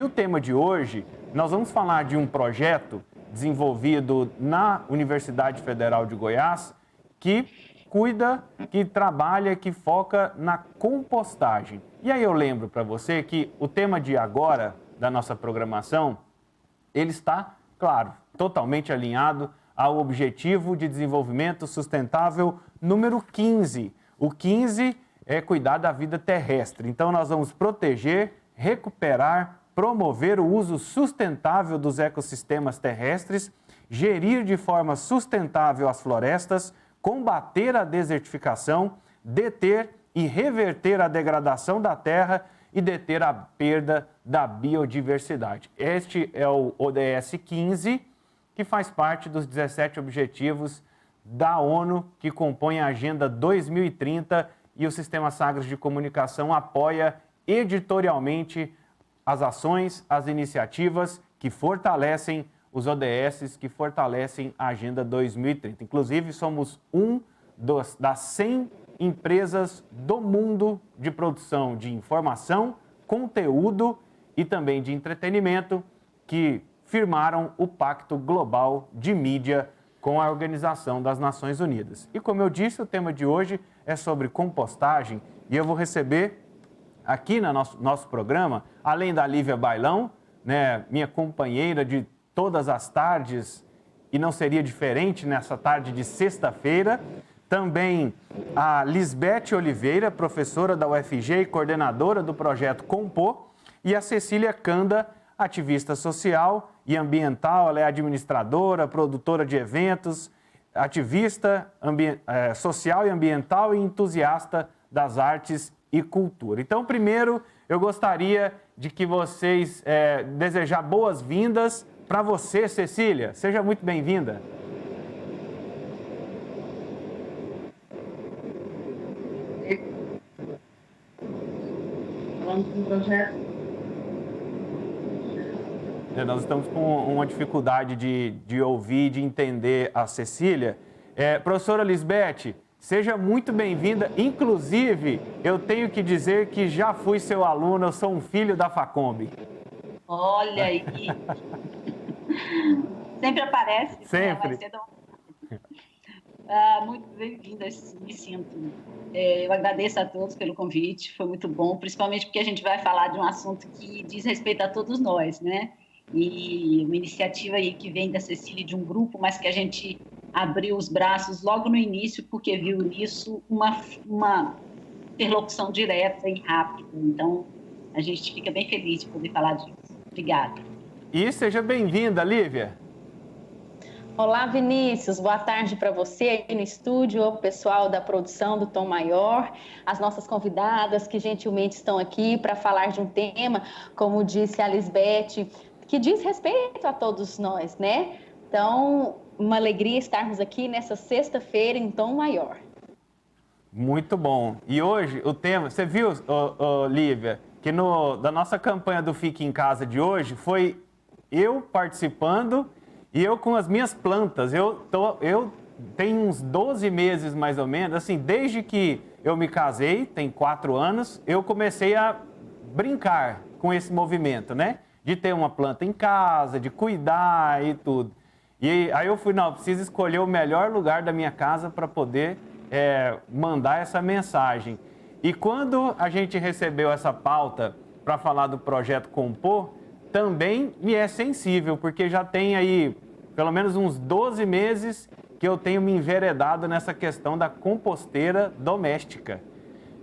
E o tema de hoje, nós vamos falar de um projeto desenvolvido na Universidade Federal de Goiás que cuida, que trabalha, que foca na compostagem. E aí eu lembro para você que o tema de agora da nossa programação, ele está, claro, totalmente alinhado ao Objetivo de Desenvolvimento Sustentável número 15. O 15 é cuidar da vida terrestre. Então nós vamos proteger, recuperar, promover o uso sustentável dos ecossistemas terrestres, gerir de forma sustentável as florestas, combater a desertificação, deter e reverter a degradação da terra e deter a perda da biodiversidade. Este é o ODS 15, que faz parte dos 17 objetivos da ONU, que compõem a Agenda 2030, e o Sistema Sagres de Comunicação apoia editorialmente as ações, as iniciativas que fortalecem os ODS, que fortalecem a Agenda 2030. Inclusive, somos das 100 empresas do mundo de produção de informação, conteúdo e também de entretenimento que firmaram o Pacto Global de Mídia com a Organização das Nações Unidas. E como eu disse, o tema de hoje é sobre compostagem e eu vou receber aqui no nosso programa, além da Lívia Bailão, né, minha companheira de todas as tardes, e não seria diferente nessa tarde de sexta-feira, também a Lisbeth Oliveira, professora da UFG e coordenadora do projeto Compor, e a Cecília Canda, ativista social e ambiental, ela é administradora, produtora de eventos, ativista social e ambiental e entusiasta das artes e cultura. Então, primeiro, eu gostaria de que vocês desejar boas-vindas para você, Cecília. Seja muito bem-vinda. Falando com o projeto. Nós estamos com uma dificuldade de ouvir, de entender a Cecília. Professora Lisbeth, seja muito bem-vinda. Inclusive, eu tenho que dizer que já fui seu aluno, eu sou um filho da Facombi. Olha aí. Sempre aparece. Sempre. Muito bem-vinda, me sinto. Eu agradeço a todos pelo convite, foi muito bom, principalmente porque a gente vai falar de um assunto que diz respeito a todos nós, né? E uma iniciativa aí que vem da Cecília, de um grupo, mas que a gente abriu os braços logo no início, porque viu nisso uma interlocução direta e rápida. Então, a gente fica bem feliz de poder falar disso. Obrigada. E seja bem-vinda, Lívia. Olá, Vinícius. Boa tarde para você aí no estúdio, o pessoal da produção do Tom Maior, as nossas convidadas que gentilmente estão aqui para falar de um tema, como disse a Lisbeth, que diz respeito a todos nós, né? Então, uma alegria estarmos aqui nessa sexta-feira em Tom Maior. Muito bom. E hoje o tema, você viu, Lívia, que da nossa campanha do Fique em Casa de hoje foi eu participando e eu com as minhas plantas. Eu tenho uns 12 meses mais ou menos, assim, desde que eu me casei, tem 4 anos, eu comecei a brincar com esse movimento, né? De ter uma planta em casa, de cuidar e tudo. E aí eu fui, não, preciso escolher o melhor lugar da minha casa para poder mandar essa mensagem. E quando a gente recebeu essa pauta para falar do projeto Compor, também me é sensível, porque já tem aí pelo menos uns 12 meses que eu tenho me enveredado nessa questão da composteira doméstica.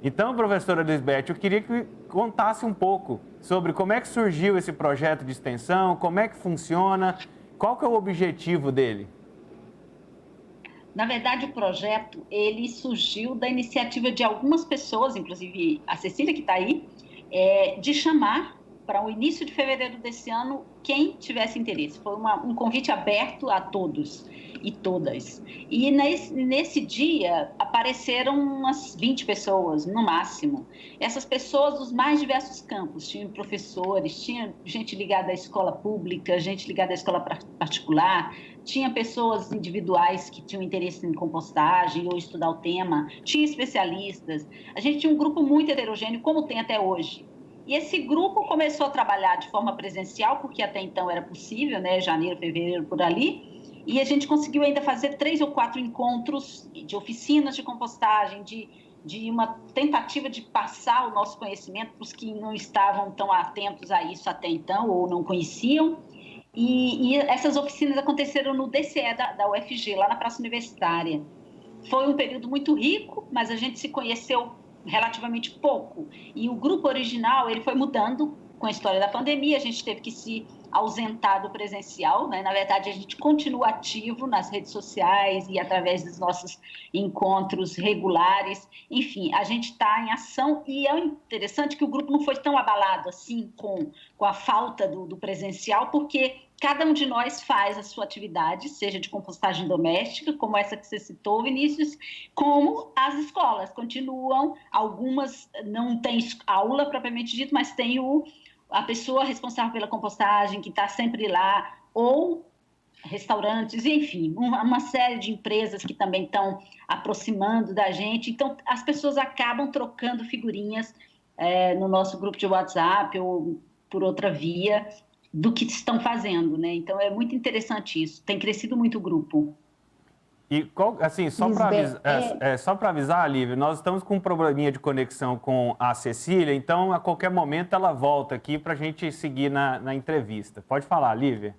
Então, professora Lisbeth, eu queria que contasse um pouco sobre como é que surgiu esse projeto de extensão, como é que funciona, qual que é o objetivo dele? Na verdade, o projeto, ele surgiu da iniciativa de algumas pessoas, inclusive a Cecília, que está aí, de chamar para o início de fevereiro desse ano quem tivesse interesse. Foi um convite aberto a todos e todas. E nesse dia apareceram umas 20 pessoas, no máximo. Essas pessoas dos mais diversos campos. Tinha professores, tinha gente ligada à escola pública, gente ligada à escola particular, tinha pessoas individuais que tinham interesse em compostagem ou estudar o tema, tinha especialistas. A gente tinha um grupo muito heterogêneo, como tem até hoje. E esse grupo começou a trabalhar de forma presencial, porque até então era possível, né? Janeiro, fevereiro, por ali. E a gente conseguiu ainda fazer 3 ou 4 encontros de oficinas de compostagem, de uma tentativa de passar o nosso conhecimento para os que não estavam tão atentos a isso até então ou não conheciam. E essas oficinas aconteceram no DCE da UFG, lá na Praça Universitária. Foi um período muito rico, mas a gente se conheceu relativamente pouco. E o grupo original, ele foi mudando com a história da pandemia, a gente teve que se ausentar do presencial, né? Na verdade, a gente continua ativo nas redes sociais e através dos nossos encontros regulares. Enfim, a gente está em ação e é interessante que o grupo não foi tão abalado assim com a falta do presencial, porque cada um de nós faz a sua atividade, seja de compostagem doméstica, como essa que você citou, Vinícius, como as escolas continuam, algumas não têm aula propriamente dito, mas tem a pessoa responsável pela compostagem, que está sempre lá, ou restaurantes, enfim, uma série de empresas que também estão aproximando da gente. Então, as pessoas acabam trocando figurinhas no nosso grupo de WhatsApp ou por outra via do que estão fazendo, né? Então, é muito interessante isso. Tem crescido muito o grupo. E, assim, só para avisar, Lívia, nós estamos com um probleminha de conexão com a Cecília, então, a qualquer momento, ela volta aqui para a gente seguir na entrevista. Pode falar, Lívia.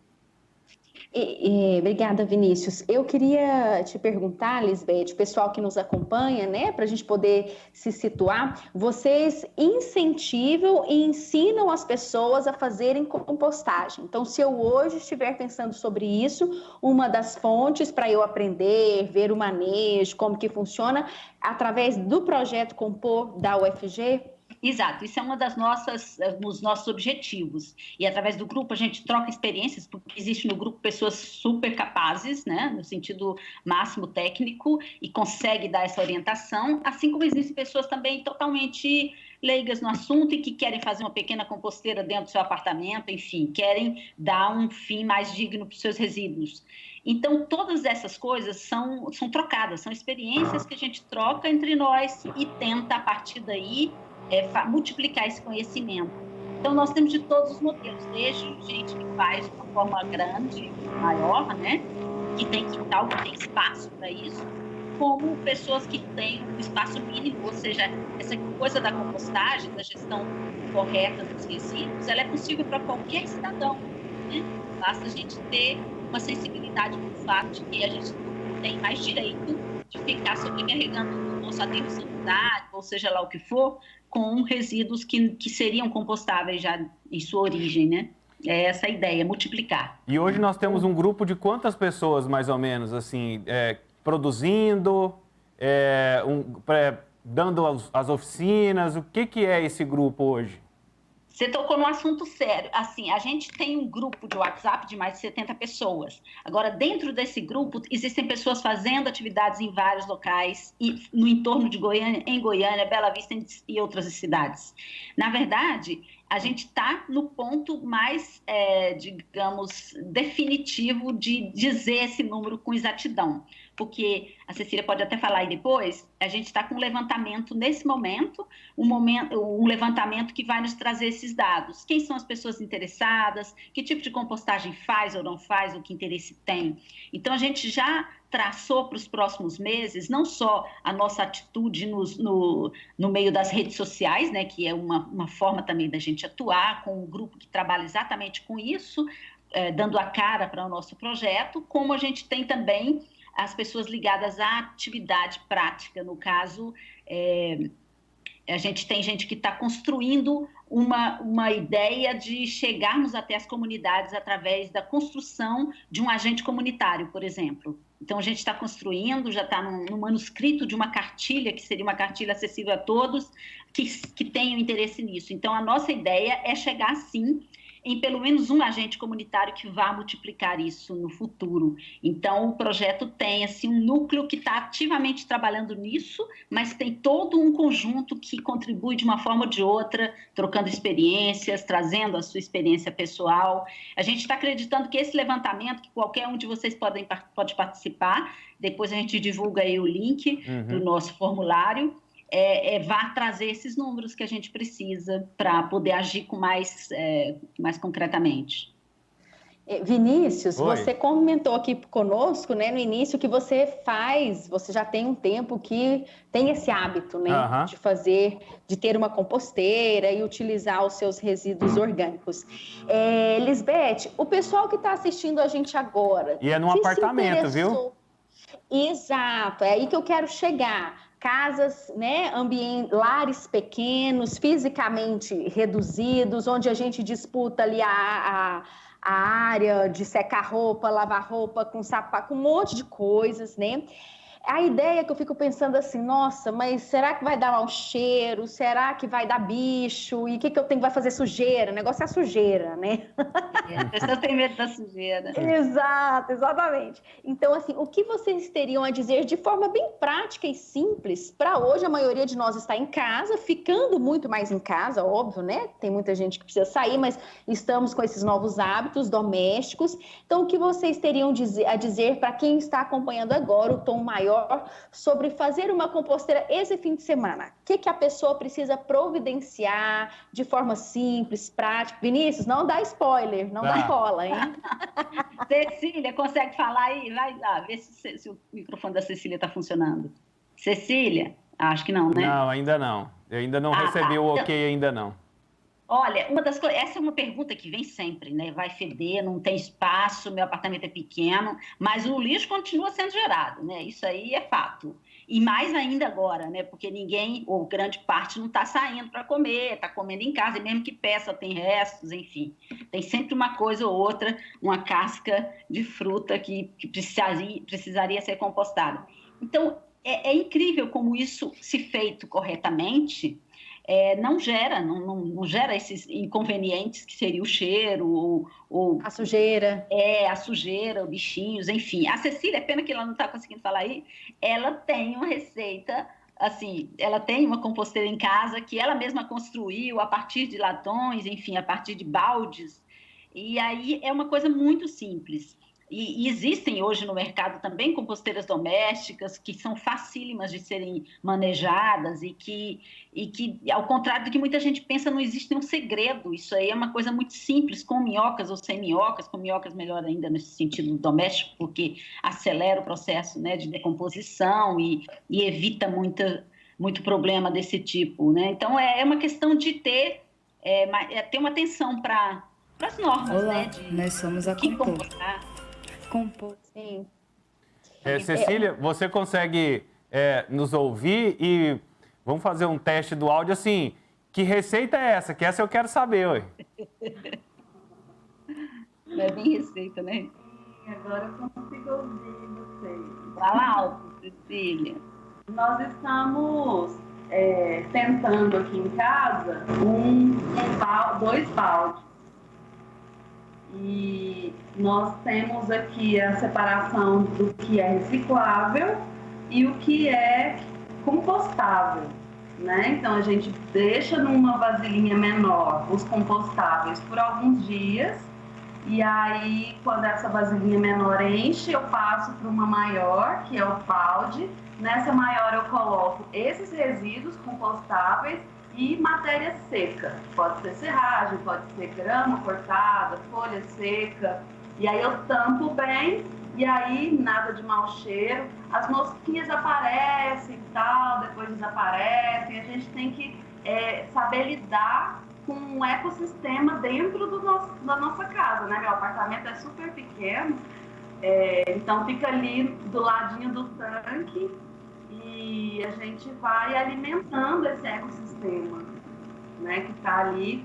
Obrigada, Vinícius. Eu queria te perguntar, Lisbeth, o pessoal que nos acompanha, né, para a gente poder se situar, vocês incentivam e ensinam as pessoas a fazerem compostagem. Então, se eu hoje estiver pensando sobre isso, uma das fontes para eu aprender, ver o manejo, como que funciona, através do projeto Compor da UFG. Exato, isso é uma dos nossos objetivos. E através do grupo a gente troca experiências, porque existe no grupo pessoas super capazes, né, no sentido máximo técnico, e consegue dar essa orientação, assim como existem pessoas também totalmente leigas no assunto e que querem fazer uma pequena composteira dentro do seu apartamento, enfim, querem dar um fim mais digno para os seus resíduos. Então, todas essas coisas são trocadas, são experiências que a gente troca entre nós e tenta, a partir daí, multiplicar esse conhecimento. Então, nós temos de todos os modelos, desde gente que faz de uma forma grande, maior, né? Que tem quintal, que tem espaço para isso, como pessoas que têm um espaço mínimo, ou seja, essa coisa da compostagem, da gestão correta dos resíduos, ela é possível para qualquer cidadão, né? Basta a gente ter uma sensibilidade com o fato de que a gente não tem mais direito de ficar sobrecarregando o nosso aterro sanitário, ou seja lá o que for, com resíduos que seriam compostáveis já em sua origem, né? É essa a ideia, multiplicar. E hoje nós temos um grupo de quantas pessoas, mais ou menos, assim, produzindo, dando as oficinas? O que é esse grupo hoje? Você tocou num assunto sério. Assim, a gente tem um grupo de WhatsApp de mais de 70 pessoas. Agora, dentro desse grupo, existem pessoas fazendo atividades em vários locais, e no entorno de Goiânia, em Goiânia, Bela Vista e outras cidades. Na verdade, a gente está no ponto mais, digamos, definitivo de dizer esse número com exatidão. Porque a Cecília pode até falar aí depois, a gente está com um levantamento nesse momento, um levantamento que vai nos trazer esses dados. Quem são as pessoas interessadas, que tipo de compostagem faz ou não faz, o que interesse tem. Então, a gente já traçou para os próximos meses, não só a nossa atitude no meio das redes sociais, né, que é uma forma também da gente atuar com um grupo que trabalha exatamente com isso, dando a cara para o nosso projeto, como a gente tem também as pessoas ligadas à atividade prática. No caso, a gente tem gente que está construindo uma ideia de chegarmos até as comunidades através da construção de um agente comunitário, por exemplo. Então, a gente está construindo, já está no manuscrito de uma cartilha, que seria uma cartilha acessível a todos, que tenham interesse nisso. Então, a nossa ideia é chegar, sim, em pelo menos um agente comunitário que vá multiplicar isso no futuro. Então, o projeto tem assim, um núcleo que está ativamente trabalhando nisso, mas tem todo um conjunto que contribui de uma forma ou de outra, trocando experiências, trazendo a sua experiência pessoal. A gente está acreditando que esse levantamento, que qualquer um de vocês pode participar, depois a gente divulga aí o link do nosso formulário, vá trazer esses números que a gente precisa para poder agir com mais concretamente. Vinícius, Oi. você comentou aqui conosco, né, no início, que você já tem um tempo que tem esse hábito, né, de ter uma composteira e utilizar os seus resíduos orgânicos. Lisbeth, o pessoal que está assistindo a gente agora... E é num apartamento, viu? Exato, é aí que eu quero chegar. Casas, né, lares pequenos, fisicamente reduzidos, onde a gente disputa ali a área de secar roupa, lavar roupa, com sapato, com um monte de coisas, né? A ideia que eu fico pensando assim, nossa, mas será que vai dar mau cheiro? Será que vai dar bicho? E o que eu tenho que vai fazer sujeira? O negócio é a sujeira, né? As pessoas têm medo da sujeira. Exato, exatamente. Então, assim, o que vocês teriam a dizer de forma bem prática e simples para hoje a maioria de nós está em casa, ficando muito mais em casa, óbvio, né? Tem muita gente que precisa sair, mas estamos com esses novos hábitos domésticos. Então, o que vocês teriam a dizer para quem está acompanhando agora o Tom Maior sobre fazer uma composteira esse fim de semana? O que a pessoa precisa providenciar de forma simples, prática? Vinícius, não dá spoiler, não dá cola, hein? Cecília, consegue falar aí? Vai lá, vê se o microfone da Cecília está funcionando. Cecília? Acho que não, né? Não, ainda não. Eu ainda não recebi o ok, ainda não. Olha, essa é uma pergunta que vem sempre, né? Vai feder, não tem espaço, meu apartamento é pequeno, mas o lixo continua sendo gerado, né? Isso aí é fato. E mais ainda agora, né? Porque ninguém, ou grande parte, não está saindo para comer, está comendo em casa, e mesmo que peça tem restos, enfim. Tem sempre uma coisa ou outra, uma casca de fruta que precisaria ser compostada. Então, é incrível como isso, se feito corretamente, não gera esses inconvenientes que seria o cheiro, a sujeira. A sujeira, os bichinhos, enfim. A Cecília, pena que ela não está conseguindo falar aí, ela tem uma receita, assim, ela tem uma composteira em casa que ela mesma construiu a partir de latões, enfim, a partir de baldes. E aí é uma coisa muito simples. E existem hoje no mercado também composteiras domésticas que são facílimas de serem manejadas e que, ao contrário do que muita gente pensa, não existe nenhum segredo. Isso aí é uma coisa muito simples, com minhocas ou sem minhocas, com minhocas melhor ainda nesse sentido doméstico, porque acelera o processo, né, de decomposição e evita muito problema desse tipo, né? Então, é uma questão de ter uma atenção para as normas. Olá, né, nós somos a compostar. Sim. Cecília, você consegue nos ouvir e vamos fazer um teste do áudio assim, que receita é essa? Que essa eu quero saber, ué. Não é bem receita, né? Sim, agora eu consigo ouvir vocês. Fala alto, Cecília. Nós estamos tentando aqui em casa dois baldes. E nós temos aqui a separação do que é reciclável e o que é compostável, né? Então a gente deixa numa vasilhinha menor os compostáveis por alguns dias e aí quando essa vasilhinha menor enche eu passo para uma maior, que é o balde. Nessa maior eu coloco esses resíduos compostáveis e matéria seca, pode ser serragem, pode ser grama cortada, folha seca, e aí eu tampo bem, e aí nada de mau cheiro, as mosquinhas aparecem e tal, depois desaparecem, a gente tem que saber lidar com um ecossistema dentro da nossa casa, né? Meu apartamento é super pequeno, então fica ali do ladinho do tanque, e a gente vai alimentando esse ecossistema, né, que está ali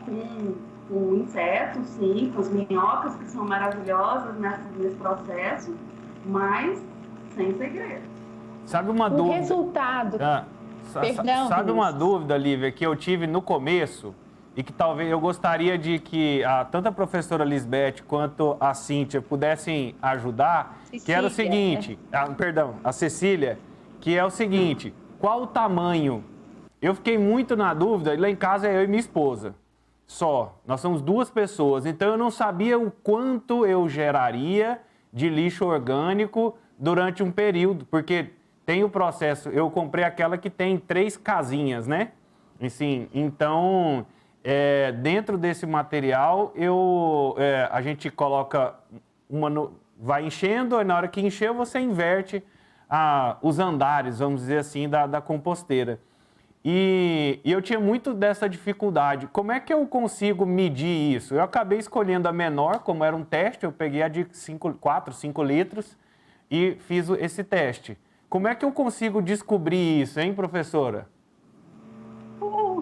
com insetos, sim, com as minhocas, que são maravilhosas nesse processo, mas sem segredo. Sabe uma dúvida? Resultado. Perdão, sabe uma dúvida, Lívia, que eu tive no começo e que talvez eu gostaria de que tanto a professora Lisbeth quanto a Cíntia pudessem ajudar, Cecília, que era o seguinte, a Cecília, que é o seguinte, qual o tamanho? Eu fiquei muito na dúvida, e lá em casa é eu e minha esposa, só. Nós somos duas pessoas, então eu não sabia o quanto eu geraria de lixo orgânico durante um período, porque tem o processo, eu comprei aquela que tem 3 casinhas, né? Assim, então, dentro desse material, a gente coloca vai enchendo, e na hora que encheu, você inverte os andares, vamos dizer assim, da composteira. E eu tinha muito dessa dificuldade. Como é que eu consigo medir isso? Eu acabei escolhendo a menor, como era um teste, eu peguei a de 4, 5 litros e fiz esse teste. Como é que eu consigo descobrir isso, hein, professora?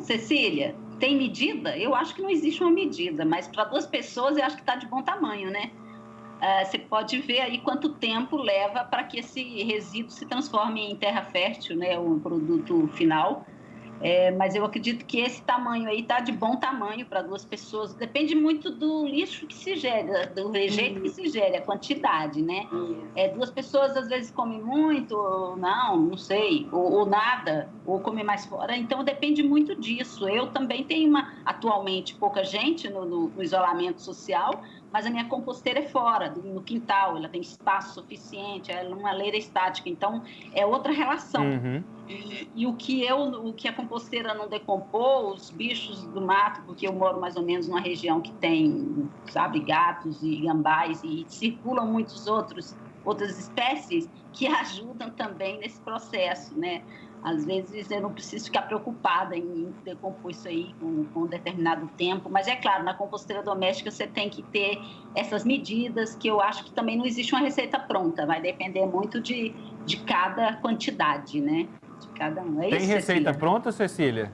Cecília, tem medida? Eu acho que não existe uma medida, mas para 2 pessoas eu acho que está de bom tamanho, né? Você pode ver aí quanto tempo leva para que esse resíduo se transforme em terra fértil, né, o produto final. Mas eu acredito que esse tamanho aí está de bom tamanho para 2 pessoas. Depende muito do lixo que se gera, do rejeito que se gera, a quantidade, né? 2 pessoas às vezes comem muito, ou não sei, ou nada, ou comem mais fora. Então depende muito disso. Eu também tenho atualmente pouca gente no isolamento social, mas a minha composteira é fora, no quintal, ela tem espaço suficiente, ela é uma leira estática, então é outra relação. Uhum. E o que a composteira não decompôs, os bichos do mato, porque eu moro mais ou menos numa região que tem, sabe, gatos e gambás, e circulam muitas outras espécies que ajudam também nesse processo, né? Às vezes eu não preciso ficar preocupada em decompor isso aí com um determinado tempo, mas é claro, na composteira doméstica você tem que ter essas medidas, que eu acho que também não existe uma receita pronta, vai depender muito de cada quantidade, né? De cada um. Tem receita pronta, Cecília?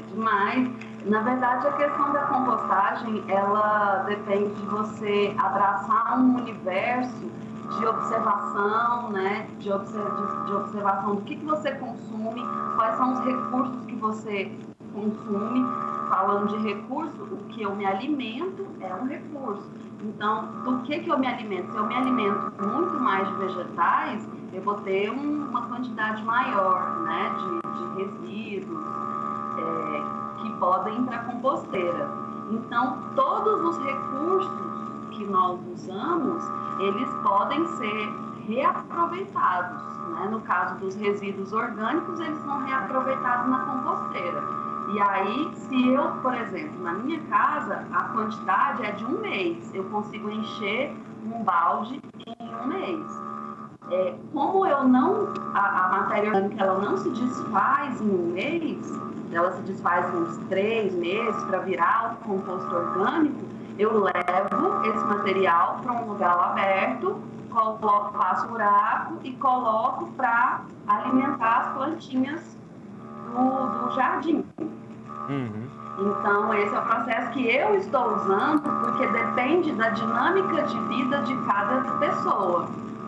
Demais. Na verdade, a questão da compostagem, ela depende de você abraçar um universo de observação, né? De observação do que você consome, quais são os recursos que você consome. Falando de recurso, o que eu me alimento é um recurso. Então, do que eu me alimento? Se eu me alimento muito mais de vegetais, eu vou ter uma quantidade maior, né, de resíduos que podem ir para a composteira. Então, todos os recursos que nós usamos, eles podem ser reaproveitados, né? No caso dos resíduos orgânicos, eles são reaproveitados na composteira. E aí, se eu, por exemplo, na minha casa, a quantidade é de 1 mês, eu consigo encher um balde em 1 mês. Como a matéria orgânica ela não se desfaz em 1 mês, ela se desfaz em uns 3 meses para virar o composto orgânico, eu levo esse material para um lugar aberto, faço buraco e coloco para alimentar as plantinhas do jardim. Uhum. Então, esse é o processo que eu estou usando, porque depende da dinâmica de vida de cada pessoa,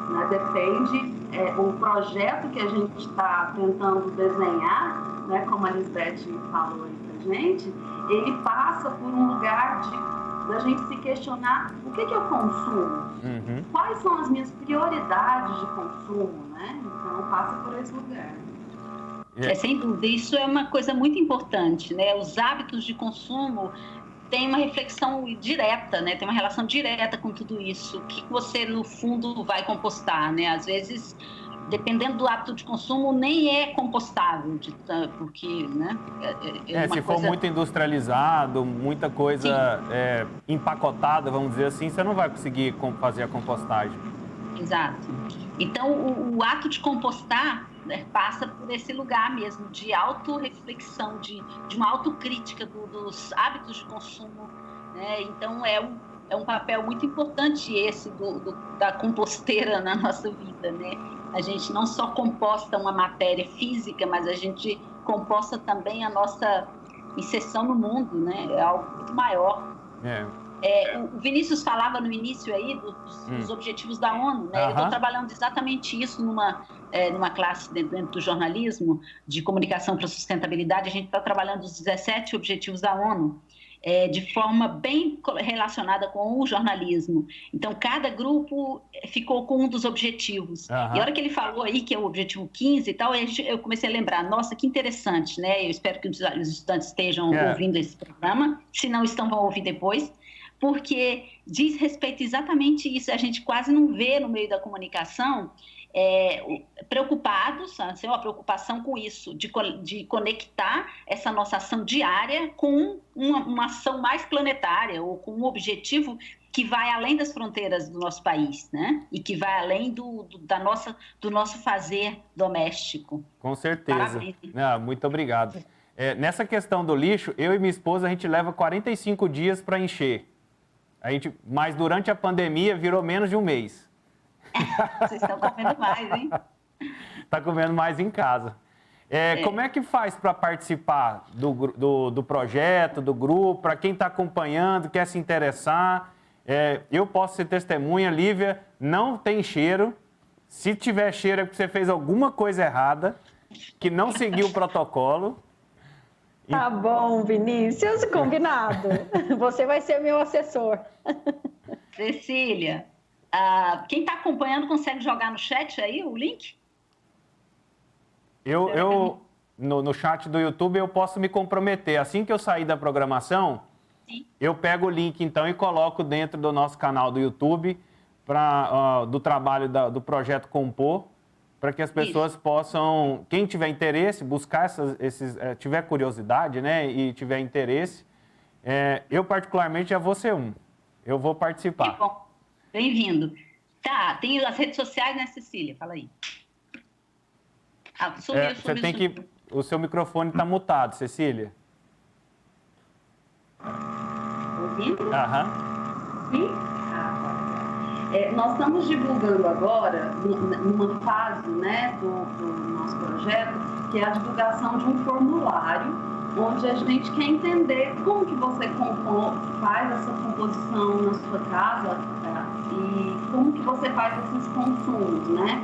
né? Depende o projeto que a gente está tentando desenhar, né? Como a Lisbeth falou aí pra gente, ele passa por um lugar da gente se questionar o que eu consumo, quais são as minhas prioridades de consumo, né? Então, passa por esse lugar. Sem dúvida, isso é uma coisa muito importante, né? Os hábitos de consumo têm uma reflexão direta, né? Tem uma relação direta com tudo isso. O que você, no fundo, vai compostar, né? Às vezes, dependendo do hábito de consumo, nem é compostável, porque, né? Se for muito industrializado, muita coisa empacotada, vamos dizer assim, você não vai conseguir fazer a compostagem. Exato. Então, o ato de compostar, né, passa por esse lugar mesmo de autorreflexão, de uma autocrítica dos hábitos de consumo, né? Então, é um papel muito importante esse da composteira na nossa vida, né? A gente não só composta uma matéria física, mas a gente composta também a nossa inserção no mundo, né? É algo muito maior. O Vinícius falava no início aí dos objetivos da ONU, né? Eu estou trabalhando exatamente isso numa classe dentro do jornalismo de comunicação para sustentabilidade. A gente está trabalhando os 17 objetivos da ONU de forma bem relacionada com o jornalismo. Então, cada grupo ficou com um dos objetivos. E a hora que ele falou aí que é o objetivo 15 e tal, eu comecei a lembrar, nossa, que interessante, né? Eu espero que os estudantes estejam ouvindo esse programa, se não estão, vão ouvir depois, porque diz respeito exatamente isso, a gente quase não vê no meio da comunicação preocupados, assim, uma preocupação com isso, de conectar essa nossa ação diária com uma ação mais planetária, ou com um objetivo que vai além das fronteiras do nosso país, né? E que vai além do nosso fazer doméstico. Com certeza. Parabéns. Muito obrigado. Nessa questão do lixo, eu e minha esposa, a gente leva 45 dias para encher. Mas durante a pandemia virou menos de um mês. Vocês estão comendo mais, hein? Está comendo mais em casa. Como é que faz para participar do projeto, do grupo, para quem está acompanhando, quer se interessar? Eu posso ser testemunha, Lívia, não tem cheiro. Se tiver cheiro é porque você fez alguma coisa errada, que não seguiu o protocolo. Tá bom, Vinícius, combinado. Você vai ser meu assessor. Cecília, quem está acompanhando consegue jogar no chat aí o link? No chat do YouTube eu posso me comprometer. Assim que eu sair da programação, sim, eu pego o link então e coloco dentro do nosso canal do YouTube do trabalho do Projeto Compor, para que as pessoas possam, quem tiver interesse, buscar tiver curiosidade, né, e tiver interesse, eu particularmente já vou ser eu vou participar. Que bom, bem-vindo. Tá, tem as redes sociais, né, Cecília? Fala aí. Sumiu. O seu microfone está mutado, Cecília. Ouvindo? Aham. Sim? Nós estamos divulgando agora, numa fase, né, do nosso projeto, que é a divulgação de um formulário, onde a gente quer entender como que você faz essa composição na sua casa, e como que você faz esses consumos, né?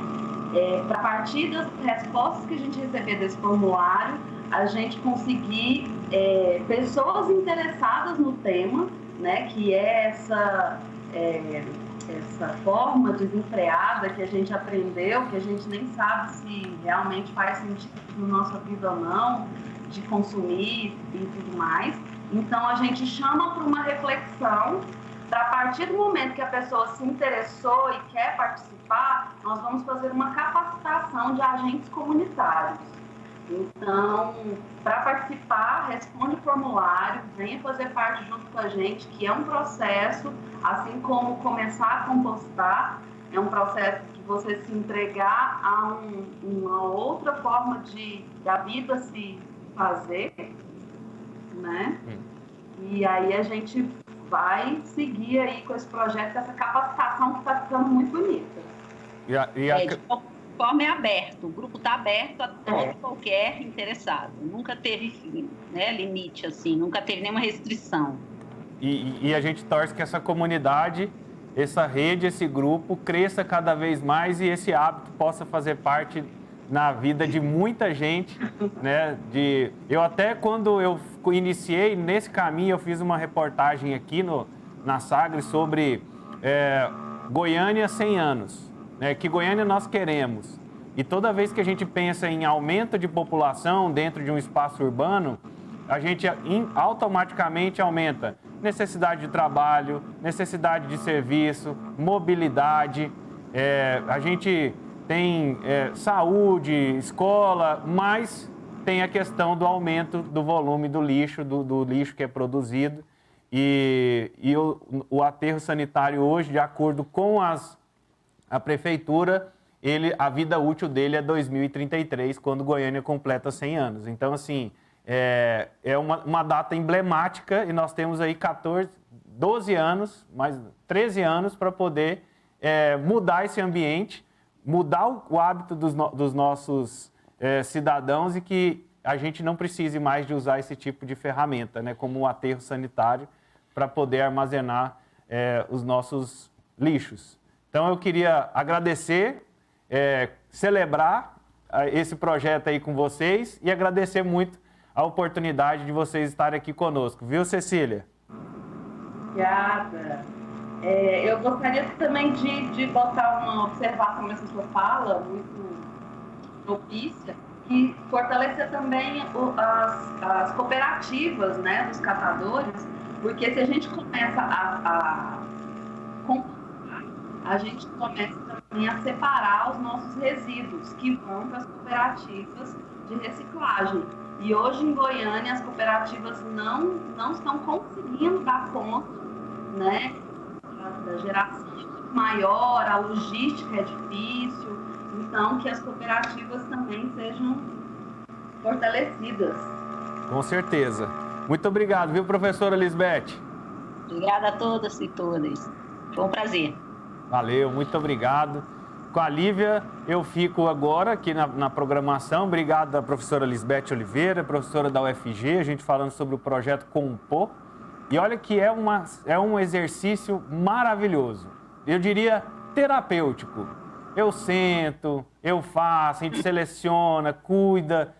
Para partir das respostas que a gente receber desse formulário, a gente conseguir pessoas interessadas no tema, né, que é essa forma desenfreada que a gente aprendeu, que a gente nem sabe se realmente faz sentido na nossa vida ou não, de consumir e tudo mais. Então, a gente chama para uma reflexão, para a partir do momento que a pessoa se interessou e quer participar, nós vamos fazer uma capacitação de agentes comunitários. Então, para participar, responde o formulário, venha fazer parte junto com a gente, que é um processo, assim como começar a compostar, é um processo que você se entregar a uma outra forma da vida se fazer, né? E aí a gente vai seguir aí com esse projeto, essa capacitação que está ficando muito bonita. De forma é aberto, o grupo está aberto a todo qualquer interessado. Nunca teve limite, assim, nunca teve nenhuma restrição. E a gente torce que essa comunidade, essa rede, esse grupo cresça cada vez mais e esse hábito possa fazer parte na vida de muita gente, né? Eu até quando eu iniciei nesse caminho, eu fiz uma reportagem aqui na Sagres sobre Goiânia 100 anos. Que Goiânia nós queremos. E toda vez que a gente pensa em aumento de população dentro de um espaço urbano, a gente automaticamente aumenta necessidade de trabalho, necessidade de serviço, mobilidade, a gente tem saúde, escola, mas tem a questão do aumento do volume do lixo, do lixo que é produzido. E o aterro sanitário hoje, de acordo com a prefeitura, a vida útil dele é 2033, quando Goiânia completa 100 anos. Então, assim, é uma data emblemática e nós temos aí 12 anos, mais 13 anos para poder mudar esse ambiente, mudar o hábito dos nossos cidadãos e que a gente não precise mais de usar esse tipo de ferramenta, né, como o aterro sanitário, para poder armazenar os nossos lixos. Então, eu queria agradecer, celebrar esse projeto aí com vocês e agradecer muito a oportunidade de vocês estarem aqui conosco. Viu, Cecília? Obrigada. Eu gostaria também de botar uma observação nessa sua fala, muito propícia, e fortalecer também as cooperativas, né, dos catadores, porque se a gente começa a compostar a gente começa também a separar os nossos resíduos que vão para as cooperativas de reciclagem. E hoje em Goiânia as cooperativas não estão conseguindo dar conta, né, da geração maior, a logística é difícil, então que as cooperativas também sejam fortalecidas. Com certeza. Muito obrigado, viu, professora Lisbeth? Obrigada a todas e todas. Foi um prazer. Valeu, muito obrigado. Com a Lívia, eu fico agora aqui na programação. Obrigado à professora Lisbeth Oliveira, professora da UFG, a gente falando sobre o projeto Compor. E olha que é um exercício maravilhoso. Eu diria terapêutico. Eu sento, eu faço, a gente seleciona, cuida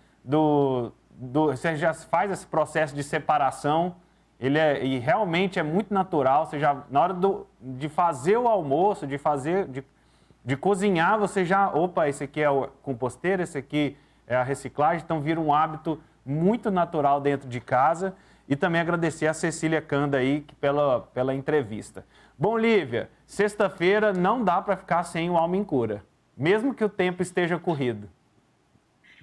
você já faz esse processo de separação. E realmente é muito natural. Você já, na hora de fazer o almoço, de cozinhar, você já... Opa, esse aqui é o composteiro, esse aqui é a reciclagem. Então, vira um hábito muito natural dentro de casa. E também agradecer a Cecília Canda aí pela entrevista. Bom, Lívia, sexta-feira não dá para ficar sem o Alma em Cura, mesmo que o tempo esteja corrido.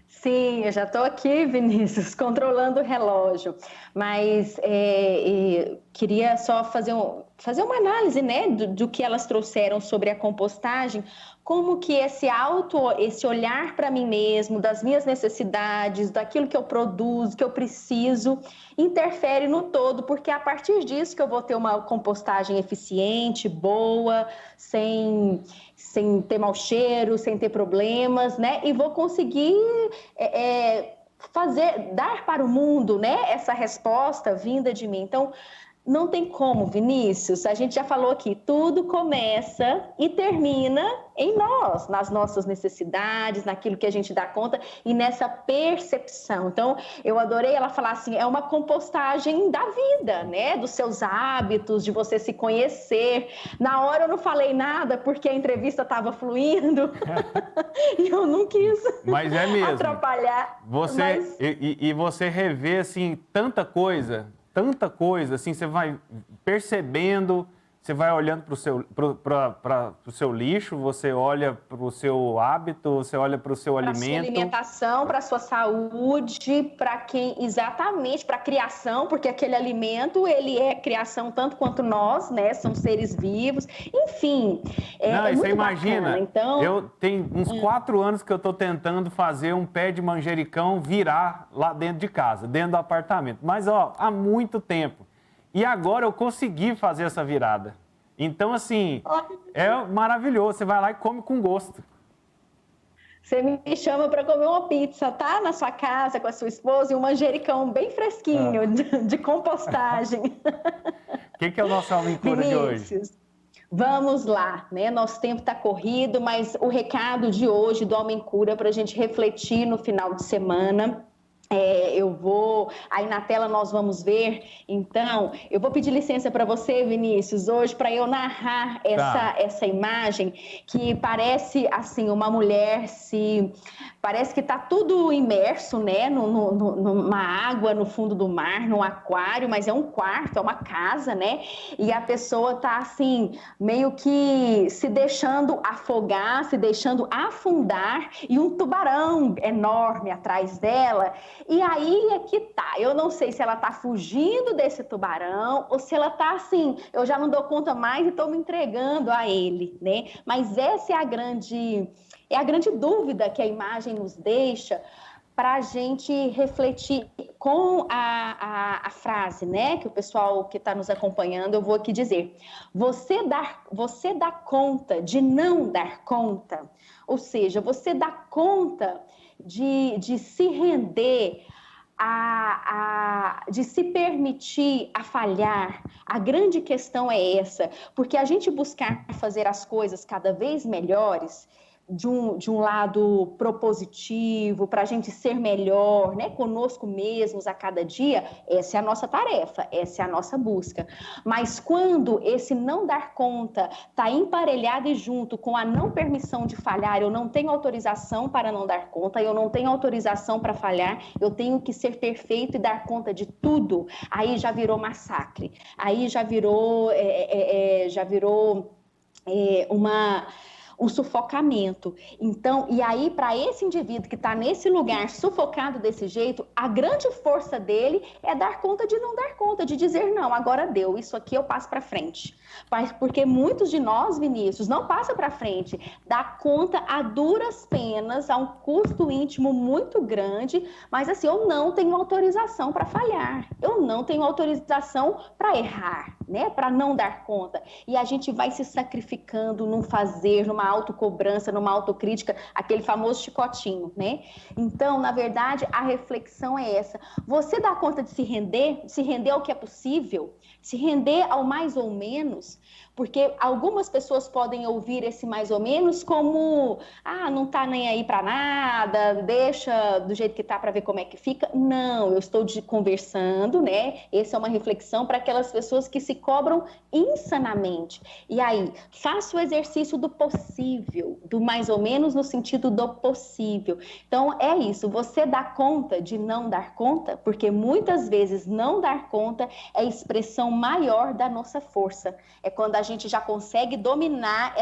Sim, eu já estou aqui, Vinícius, controlando o relógio, mas queria só fazer uma análise, né, do que elas trouxeram sobre a compostagem, como que esse olhar para mim mesmo, das minhas necessidades, daquilo que eu produzo, que eu preciso, interfere no todo, porque é a partir disso que eu vou ter uma compostagem eficiente, boa, sem ter mau cheiro, sem ter problemas, né? E vou conseguir dar para o mundo, né, essa resposta vinda de mim. Então, não tem como, Vinícius, a gente já falou aqui, tudo começa e termina em nós, nas nossas necessidades, naquilo que a gente dá conta e nessa percepção. Então, eu adorei ela falar assim, é uma compostagem da vida, né, dos seus hábitos, de você se conhecer. Na hora eu não falei nada porque a entrevista estava fluindo e eu não quis mas é mesmo. atrapalhar. E você revê, assim, tanta coisa, assim, você vai percebendo, você vai olhando para o seu lixo, você olha para o seu hábito, você olha para o seu alimento. Para a sua alimentação, para a sua saúde, exatamente para a criação, porque aquele alimento, ele é criação tanto quanto nós, né? São seres vivos, enfim. Muito você imagina, bacana. Então, eu tenho uns 4 anos que eu estou tentando fazer um pé de manjericão virar lá dentro de casa, dentro do apartamento. Mas, há muito tempo. E agora eu consegui fazer essa virada. Então, assim, é maravilhoso. Você vai lá e come com gosto. Você me chama para comer uma pizza, tá? Na sua casa com a sua esposa e um manjericão bem fresquinho de compostagem. O que é o nosso Alma em Cura de hoje? Vamos lá, né? Nosso tempo está corrido, mas o recado de hoje do Alma em Cura para a gente refletir no final de semana. Aí na tela nós vamos ver, então, eu vou pedir licença para você, Vinícius, hoje, para eu narrar essa imagem que parece, assim, uma mulher parece que está tudo imerso, né, numa água no fundo do mar, num aquário, mas é um quarto, é uma casa, né, e a pessoa está, assim, meio que se deixando afogar, se deixando afundar, e um tubarão enorme atrás dela. E aí é que tá, eu não sei se ela tá fugindo desse tubarão ou se ela tá assim, eu já não dou conta mais e tô me entregando a ele, né? Mas essa é a grande dúvida que a imagem nos deixa para a gente refletir com a frase, né? Que o pessoal que está nos acompanhando, eu vou aqui dizer. Você dá conta de não dar conta, ou seja, você dá conta de se render, de se permitir a falhar. A grande questão é essa, porque a gente buscar fazer as coisas cada vez melhores, de um lado propositivo, para a gente ser melhor, né, conosco mesmos a cada dia, essa é a nossa tarefa, essa é a nossa busca. Mas quando esse não dar conta está emparelhado e junto com a não permissão de falhar, eu não tenho autorização para não dar conta, eu não tenho autorização para falhar, eu tenho que ser perfeito e dar conta de tudo, aí já virou massacre, aí já virou um sufocamento. Então, e aí, para esse indivíduo que está nesse lugar sufocado desse jeito, a grande força dele é dar conta de não dar conta, de dizer, não, agora deu, isso aqui eu passo para frente. Porque muitos de nós, Vinícius, não passa para frente, dá conta a duras penas, a um custo íntimo muito grande, mas assim, eu não tenho autorização para falhar, eu não tenho autorização para errar, né, para não dar conta. E a gente vai se sacrificando num fazer, numa autocobrança, numa autocrítica, aquele famoso chicotinho, né? Então, na verdade, a reflexão é essa. Você dá conta de se render ao que é possível, se render ao mais ou menos, porque algumas pessoas podem ouvir esse mais ou menos como, não tá nem aí para nada, deixa do jeito que tá para ver como é que fica. Não, eu estou conversando, né? Essa é uma reflexão para aquelas pessoas que se cobram insanamente. E aí, faça o exercício do possível, do mais ou menos no sentido do possível. Então, é isso, você dá conta de não dar conta, porque muitas vezes não dar conta é a expressão maior da nossa força. É quando a gente já consegue dominar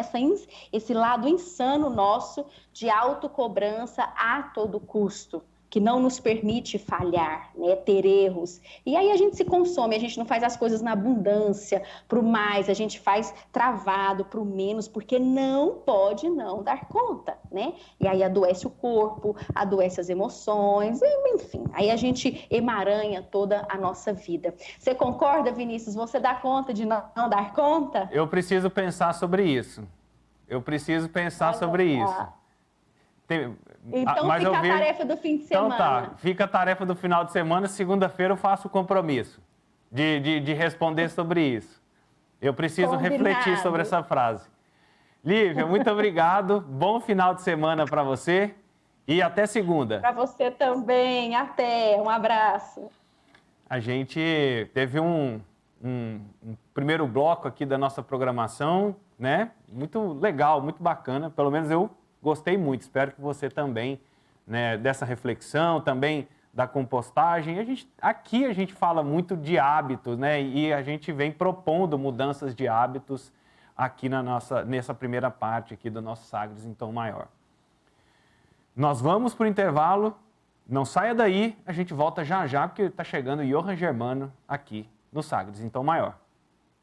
esse lado insano nosso de autocobrança a todo custo, que não nos permite falhar, né, ter erros. E aí a gente se consome, a gente não faz as coisas na abundância, para o mais, a gente faz travado para o menos, porque não pode não dar conta, né? E aí adoece o corpo, adoece as emoções, enfim, aí a gente emaranha toda a nossa vida. Você concorda, Vinícius? Você dá conta de não dar conta? Eu preciso pensar sobre isso. Então mas fica a tarefa do fim de semana. Então tá, fica a tarefa do final de semana, segunda-feira eu faço o compromisso de responder sobre isso. Eu preciso refletir sobre essa frase. Lívia, muito obrigado, bom final de semana para você e até segunda. Para você também, até, um abraço. A gente teve um primeiro bloco aqui da nossa programação, né? Muito legal, muito bacana, pelo menos eu gostei muito, espero que você também, né, dessa reflexão, também da compostagem. Aqui a gente fala muito de hábitos, né, e a gente vem propondo mudanças de hábitos aqui nessa primeira parte aqui do nosso Sagres em Tom Maior. Nós vamos para o intervalo, não saia daí, a gente volta já já, porque está chegando o Johann Germano aqui no Sagres em Tom Maior.